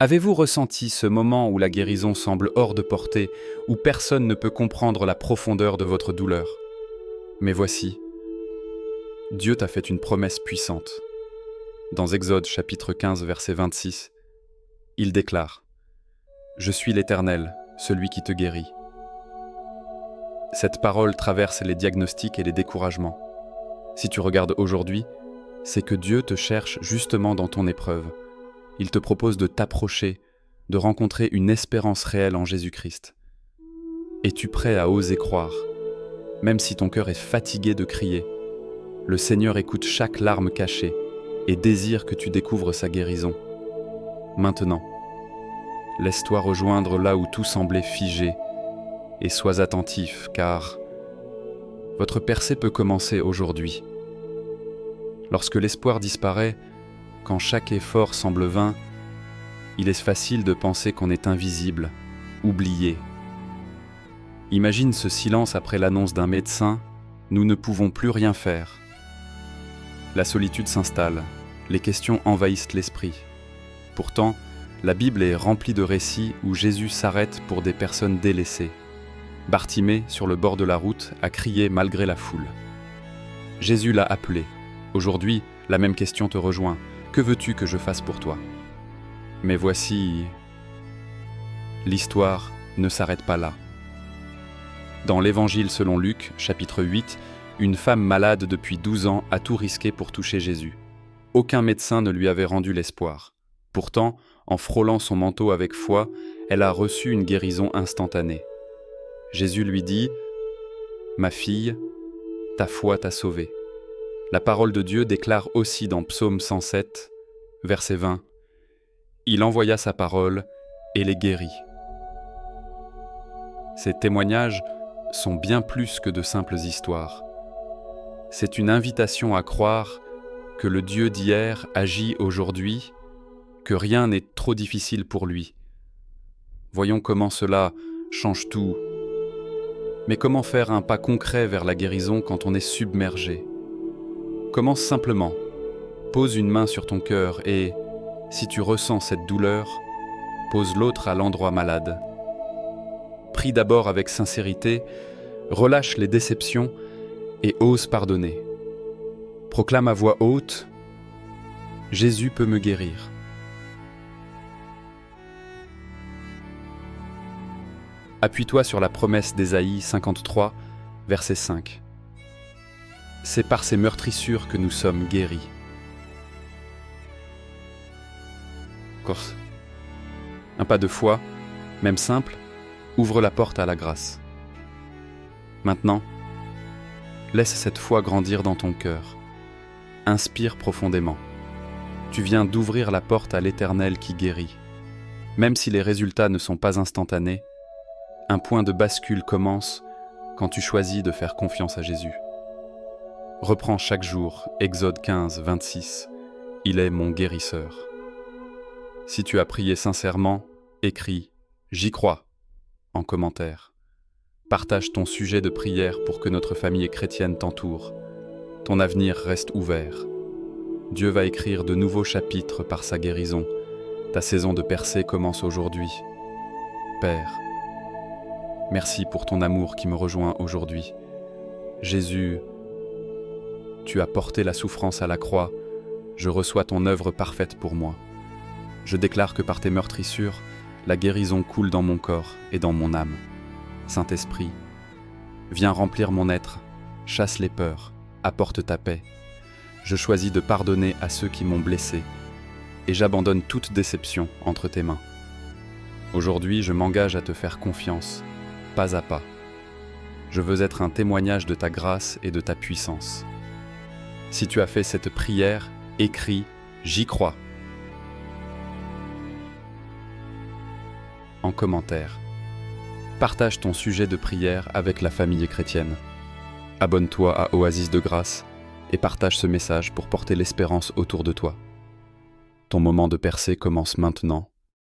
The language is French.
Avez-vous ressenti ce moment où la guérison semble hors de portée, où personne ne peut comprendre la profondeur de votre douleur? Mais voici, Dieu t'a fait une promesse puissante. Dans Exode chapitre 15, verset 26, il déclare « Je suis l'Éternel, celui qui te guérit ». Cette parole traverse les diagnostics et les découragements. Si tu regardes aujourd'hui, c'est que Dieu te cherche justement dans ton épreuve. Il te propose de t'approcher, de rencontrer une espérance réelle en Jésus-Christ. Es-tu prêt à oser croire, même si ton cœur est fatigué de crier? Le Seigneur écoute chaque larme cachée et désire que tu découvres sa guérison. Maintenant, laisse-toi rejoindre là où tout semblait figé et sois attentif, car votre percée peut commencer aujourd'hui. Lorsque l'espoir disparaît, quand chaque effort semble vain, il est facile de penser qu'on est invisible, oublié. Imagine ce silence après l'annonce d'un médecin, nous ne pouvons plus rien faire. La solitude s'installe, les questions envahissent l'esprit. Pourtant, la Bible est remplie de récits où Jésus s'arrête pour des personnes délaissées. Bartimée, sur le bord de la route, a crié malgré la foule. Jésus l'a appelé. Aujourd'hui, la même question te rejoint. Que veux-tu que je fasse pour toi? Mais voici, l'histoire ne s'arrête pas là. Dans l'Évangile selon Luc, chapitre 8, une femme malade depuis 12 ans a tout risqué pour toucher Jésus. Aucun médecin ne lui avait rendu l'espoir. Pourtant, en frôlant son manteau avec foi, elle a reçu une guérison instantanée. Jésus lui dit « Ma fille, ta foi t'a sauvée ». La parole de Dieu déclare aussi dans Psaume 107, verset 20, « Il envoya sa parole et les guérit ». Ces témoignages sont bien plus que de simples histoires. C'est une invitation à croire que le Dieu d'hier agit aujourd'hui, que rien n'est trop difficile pour lui. Voyons comment cela change tout. Mais comment faire un pas concret vers la guérison quand on est submergé? Commence simplement. Pose une main sur ton cœur et, si tu ressens cette douleur, pose l'autre à l'endroit malade. Prie d'abord avec sincérité, relâche les déceptions et ose pardonner. Proclame à voix haute « Jésus peut me guérir ». Appuie-toi sur la promesse d'Ésaïe 53, verset 5. C'est par ces meurtrissures que nous sommes guéris. Corse. Un pas de foi, même simple, ouvre la porte à la grâce. Maintenant, laisse cette foi grandir dans ton cœur. Inspire profondément. Tu viens d'ouvrir la porte à l'Éternel qui guérit. Même si les résultats ne sont pas instantanés, un point de bascule commence quand tu choisis de faire confiance à Jésus. Reprends chaque jour Exode 15, 26. Il est mon guérisseur. Si tu as prié sincèrement, écris « J'y crois » en commentaire. Partage ton sujet de prière pour que notre famille chrétienne t'entoure. Ton avenir reste ouvert. Dieu va écrire de nouveaux chapitres par sa guérison. Ta saison de percée commence aujourd'hui. Père, merci pour ton amour qui me rejoint aujourd'hui. Jésus, tu as porté la souffrance à la croix. Je reçois ton œuvre parfaite pour moi. Je déclare que par tes meurtrissures, la guérison coule dans mon corps et dans mon âme. Saint-Esprit, viens remplir mon être, chasse les peurs, apporte ta paix. Je choisis de pardonner à ceux qui m'ont blessé et j'abandonne toute déception entre tes mains. Aujourd'hui, je m'engage à te faire confiance, pas à pas. Je veux être un témoignage de ta grâce et de ta puissance. Si tu as fait cette prière, écris « J'y crois » en commentaire. Partage ton sujet de prière avec la famille chrétienne. Abonne-toi à Oasis de Grâce et partage ce message pour porter l'espérance autour de toi. Ton moment de percée commence maintenant.